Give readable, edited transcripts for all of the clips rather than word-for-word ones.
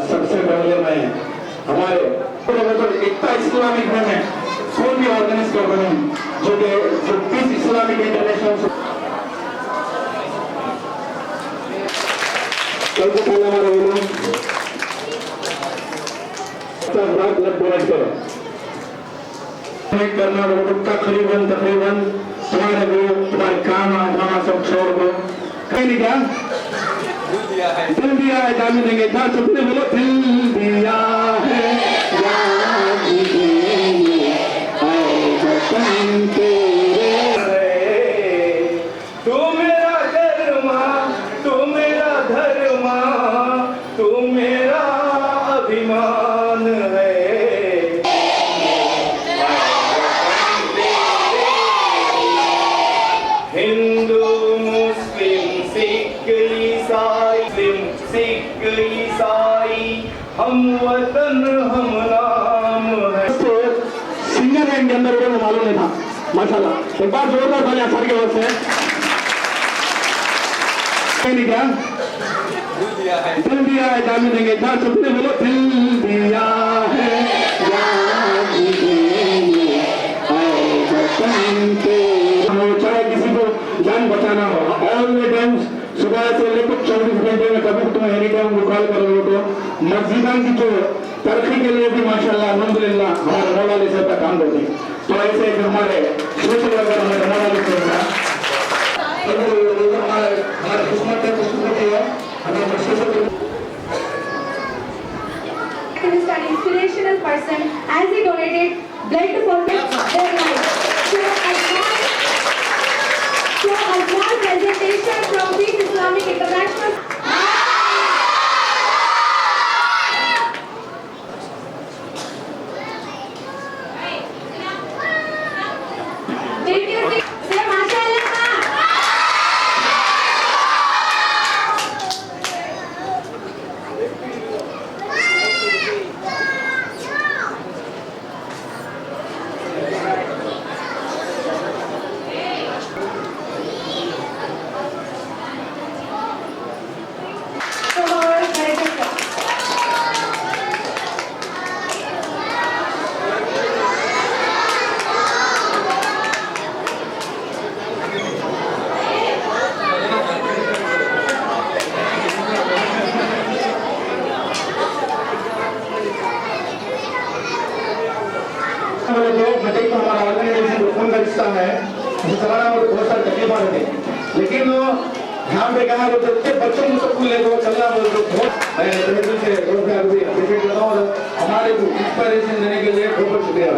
सबसे पहले मैं हमारे एकता इस्लामिक में फोन भी ऑर्गेनाइज कर रहे हैं जो कि पीस इस्लामिक इंटरनेशनल कल को पहले हमारे लोग ब्लड डोनेट करो करना तकरीबन तुम्हारे काम आना सब छोड़ दो कहीं नहीं क्या दिल दिया है जाने देंगे क्या सपने बोलो दिल दिया है तू मेरा धर्मा तू मेरा धर्मा तू मेरा अभिमान है हिंदू मुस्लिम सिख ईसाई हम वतन हम नाम है। सिंगर है इनके अंदर उन्हें मालूम नहीं था माशाल्लाह एक बार जोरदार तालियां सर के ओर से नहीं क्या दिल दिया है जाने देंगे क्या सपने बोलो दिल दिया है चाहे किसी को जान बचाना हो ऑल द टाइम्स सुबह से लेकर 24 घंटे में कभी तुम्हें एनी टाइम कॉल करोगे तो मस्जिदा की जो तरक्की के लिए भी माशाल्लाह अल्हम्दुलिल्लाह हमारे मौलाना साहब का काम करते हैं तो ऐसे एक हमारे सोशल वर्कर हमारे मौलाना साहब हमारे किस्मत है हमारे social an inspirational person as he donated blood to forget their life. So a small presentation from Peace Islamic International. Did you say mashallah? हमारा ऑर्गेनाइजेशन फोन का हिस्सा है चलाना बहुत सारी तकलीफ आती है लेकिन यहाँ पे कहा जितने बच्चों को स्कूल लेकर चलना से अप्रिशिएट करता हूँ हमारे को इंस्पायरेशन देने के लिए बहुत बहुत शुक्रिया।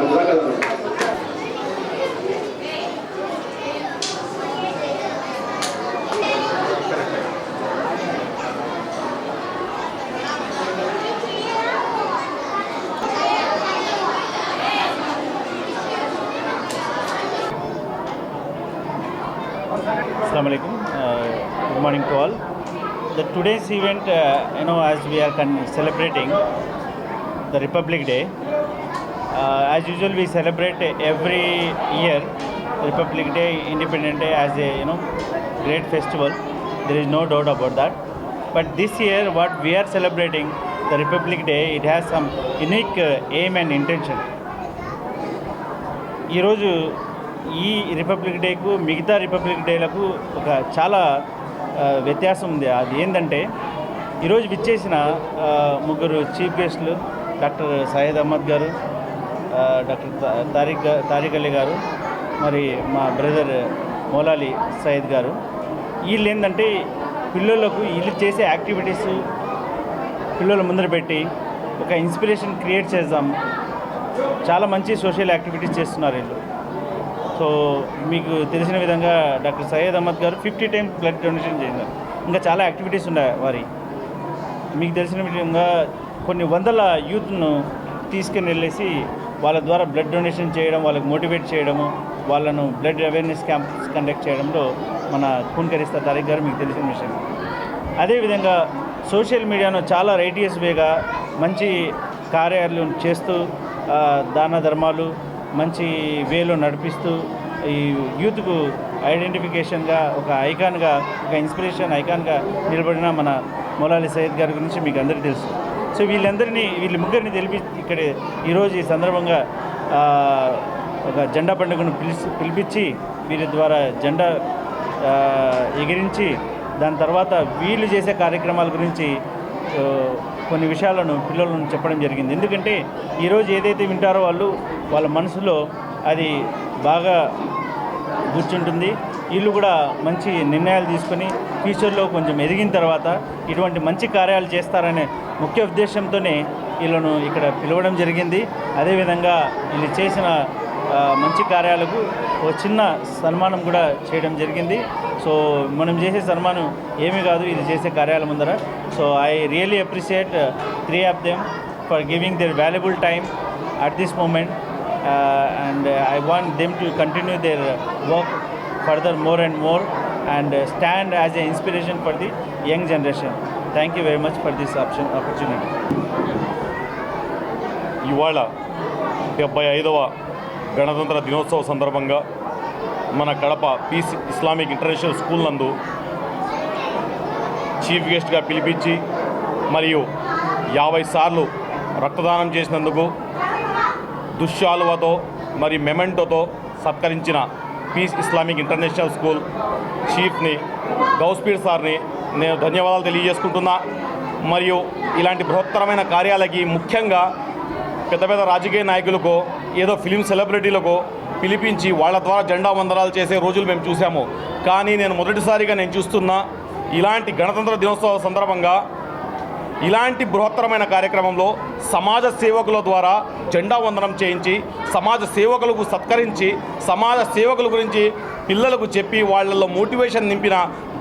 Assalamu alaikum. Good morning to all. Today's event, as we are celebrating the Republic Day, as usual we celebrate every year Republic Day, Independence Day as a great festival. There is no doubt about that. But this year, what we are celebrating the Republic Day, it has some unique aim and intention. ఈ republic డేకు మిగతా republic డేలకు ఒక చాలా వ్యత్యాసం ఉంది. అది ఏంటంటే ఈరోజు విచ్చేసిన ముగ్గురు చీఫ్ గెస్టులు డాక్టర్ సయ్యద్ అహ్మద్ గారు, డాక్టర్ తారిక్ అలీ గారు, మరి మా బ్రదర్ మౌలాలి సయ్యద్ గారు. వీళ్ళు ఏంటంటే పిల్లలకు వీళ్ళు చేసే యాక్టివిటీస్ పిల్లల ముందర పెట్టి ఒక ఇన్స్పిరేషన్ క్రియేట్ చేద్దాం. చాలా మంచి సోషల్ యాక్టివిటీస్ చేస్తున్నారు వీళ్ళు. సో మీకు తెలిసిన విధంగా డాక్టర్ సయ్యద్ అహ్మద్ గారు 50 times బ్లడ్ డొనేషన్ చేశారు. ఇంకా చాలా యాక్టివిటీస్ ఉన్నాయి వారి. మీకు తెలిసిన విధంగా కొన్ని వందల యూత్ను తీసుకుని వెళ్ళేసి వాళ్ళ ద్వారా బ్లడ్ డొనేషన్ చేయడం, వాళ్ళకి మోటివేట్ చేయడము, వాళ్ళను బ్లడ్ అవేర్నెస్ క్యాంప్స్ కండక్ట్ చేయడంలో మన ఖూన్ కరిస్తా తారిక్ గారు మీకు తెలిసిన విషయం. అదేవిధంగా సోషల్ మీడియాను చాలా రైటియస్ వేగా మంచి కార్యాలు చేస్తూ దాన ధర్మాలు మంచి వేలో నడిపిస్తూ ఈ యూత్కు ఐడెంటిఫికేషన్గా ఒక ఐకాన్గా, ఒక ఇన్స్పిరేషన్ ఐకాన్గా నిలబడిన మన మౌలాలి సయ్యద్ గారి గురించి మీకు అందరికీ తెలుసు. సో వీళ్ళ ముగ్గురిని తెలిపి ఇక్కడ ఈరోజు ఈ సందర్భంగా ఒక జెండా పండుగను పిలిపించి వీరి ద్వారా జెండా ఎగిరించి దాని తర్వాత వీళ్ళు చేసే కార్యక్రమాల గురించి కొన్ని విషయాలను పిల్లలను చెప్పడం జరిగింది. ఎందుకంటే ఈరోజు ఏదైతే వింటారో వాళ్ళ మనసులో అది బాగా కూర్చుంటుంది. వీళ్ళు కూడా మంచి నిర్ణయాలు తీసుకొని ఫ్యూచర్లో కొంచెం ఎదిగిన తర్వాత ఇటువంటి మంచి కార్యాలు చేస్తారనే ముఖ్య ఉద్దేశంతోనే వీళ్ళను ఇక్కడ పిలవడం జరిగింది. అదేవిధంగా వీళ్ళు చేసిన మంచి కార్యాలకు ఒక చిన్న సన్మానం కూడా చేయడం జరిగింది. సో మనం చేసే సన్మానం ఏమీ కాదు, ఇది చేసే కార్యాల ముందర. So I really appreciate 3 of them for giving their valuable time at this moment, and I want them to continue their work further more and more and stand as an inspiration for the young generation. Thank you very much for this opportunity. ఇవాళ 75వ గణతంత్ర దినోత్సవ సందర్భంగా మన Kadapa peace Islamic international school నందు chief గెస్ట్గా పిలిపించి మరియు 50 సార్లు రక్తదానం చేసినందుకు దుశ్శాలువతో మరియు మెమెంటోతో సత్కరించిన పీస్ ఇస్లామిక్ ఇంటర్నేషనల్ స్కూల్ చీఫ్ని గౌస్పీర్ సార్ని నేను ధన్యవాదాలు తెలియజేసుకుంటున్నా. మరియు ఇలాంటి బృహత్తరమైన కార్యాలకి ముఖ్యంగా పెద్ద పెద్ద రాజకీయ నాయకులకు ఏదో ఫిలిం సెలబ్రిటీలకు పిలిపించి వాళ్ళ ద్వారా జెండా వందనాలు చేసే రోజులు మేము చూసాము. కానీ నేను మొదటిసారిగా చూస్తున్నా ఇలాంటి గణతంత్ర దినోత్సవ సందర్భంగా ఇలాంటి బృహత్తరమైన కార్యక్రమంలో సమాజ సేవకుల ద్వారా జెండా వందనం చేయించి సమాజ సేవకులకు సత్కరించి సమాజ సేవకుల గురించి పిల్లలకు చెప్పి వాళ్ళల్లో మోటివేషన్ నింపిన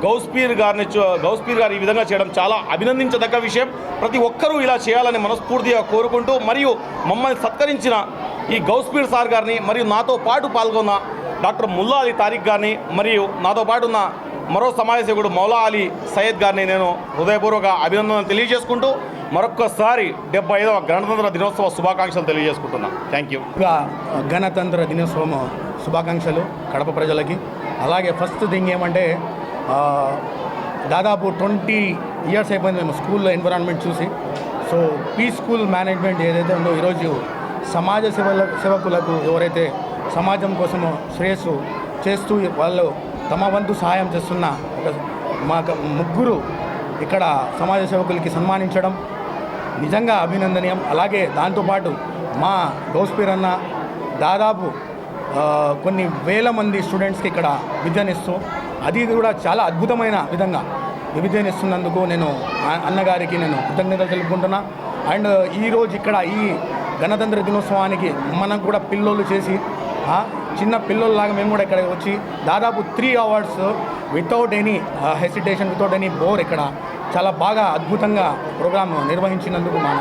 గౌస్పీర్ గారు ఈ విధంగా చేయడం చాలా అభినందించదగ్గ విషయం. ప్రతి ఒక్కరూ ఇలా చేయాలని మనస్ఫూర్తిగా కోరుకుంటూ మరియు మమ్మల్ని సత్కరించిన ఈ గౌస్పీర్ సార్ గారిని మరియు నాతో పాటు పాల్గొన్న డాక్టర్ ముల్లా అలీ తారిక్ గారిని మరియు నాతో పాటు ఉన్న మరో సమాజ సేవకుడు మౌలా అలీ సయ్యద్ గారిని నేను హృదయపూర్వక అభినందనలు తెలియజేసుకుంటూ మరొక్కసారి 75వ గణతంత్ర దినోత్సవ శుభాకాంక్షలు తెలియజేసుకుంటున్నాను. Thank you. గణతంత్ర దినోత్సవం శుభాకాంక్షలు కడప ప్రజలకి. అలాగే ఫస్ట్ థింగ్ ఏమంటే దాదాపు 20 years అయిపోయింది మేము స్కూల్లో ఎన్విరాన్మెంట్ చూసి. సో పీస్ స్కూల్ మేనేజ్మెంట్ ఏదైతే ఉందో ఈరోజు సమాజ సేవకులకు ఎవరైతే సమాజం కోసము శ్రేయస్సు చేస్తూ వాళ్ళు తమ వంతు సహాయం చేస్తున్న మా ముగ్గురు ఇక్కడ సమాజ సేవకులకి సన్మానించడం నిజంగా అభినందనీయం. అలాగే దాంతోపాటు మా గౌస్పీర్ అన్న దాదాపు కొన్ని వేల మంది స్టూడెంట్స్కి ఇక్కడ విద్యనిస్తూ అది కూడా చాలా అద్భుతమైన విధంగా విద్యనిస్తున్నందుకు నేను అన్నగారికి నేను కృతజ్ఞతలు తెలుపుకుంటున్నా. అండ్ ఈరోజు ఇక్కడ ఈ గణతంత్ర దినోత్సవానికి మనకు కూడా పిల్లోళ్ళు చేసి చిన్న పిల్లల్లాగా మేము కూడా ఇక్కడ వచ్చి దాదాపు 3 hours without any hesitation without any bore ఇక్కడ చాలా బాగా అద్భుతంగా ప్రోగ్రామ్ నిర్వహించినందుకు మన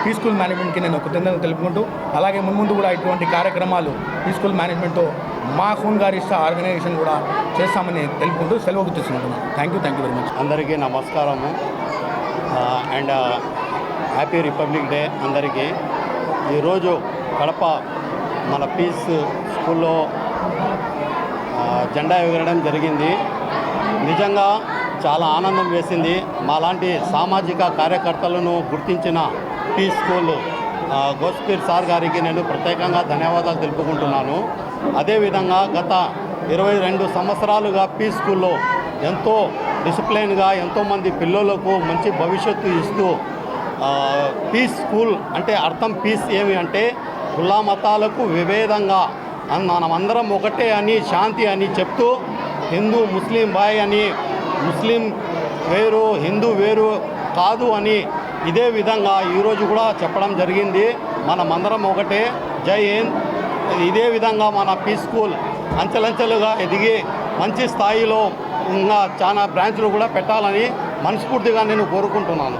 పీ స్కూల్ మేనేజ్మెంట్కి నేను కృతజ్ఞతలు తెలుపుకుంటూ అలాగే మున్ముందు కూడా ఇటువంటి కార్యక్రమాలు పీ స్కూల్ మేనేజ్మెంట్తో మా ఖూన్ గారిస్తా ఆర్గనైజేషన్ కూడా చేస్తామని తెలుపుకుంటూ సెలవు తీసుకుంటున్నాను. Thank you very much. అందరికీ నమస్కారము అండ్ హ్యాపీ రిపబ్లిక్ డే అందరికీ. ఈరోజు కడప మన పీస్ స్కూల్లో జెండా ఎగరడం జరిగింది. నిజంగా చాలా ఆనందం వేసింది. మాలాంటి సామాజిక కార్యకర్తలను గుర్తించిన పీస్ స్కూల్ గౌస్పీర్ సార్ గారికి నేను ప్రత్యేకంగా ధన్యవాదాలు తెలుపుకుంటున్నాను. అదేవిధంగా గత 22 సంవత్సరాలుగా పీస్ స్కూల్లో ఎంతో డిసిప్లైన్గా ఎంతోమంది పిల్లలకు మంచి భవిష్యత్తు ఇస్తూ పీస్ స్కూల్ అంటే అర్థం పీస్ ఏమి అంటే కుల మతాలకు విభేదంగా మనమందరం ఒకటే అని శాంతి అని చెప్తూ హిందూ ముస్లిం బాయ్ అని ముస్లిం వేరు హిందూ వేరు కాదు అని ఇదే విధంగా ఈరోజు కూడా చెప్పడం జరిగింది. మనమందరం ఒకటే, జై హింద్. ఇదే విధంగా మన పీస్ స్కూల్ అంచెలంచెలుగా ఎదిగి మంచి స్థాయిలో ఇంకా చాలా బ్రాంచ్లు కూడా పెట్టాలని మనస్ఫూర్తిగా నేను కోరుకుంటున్నాను.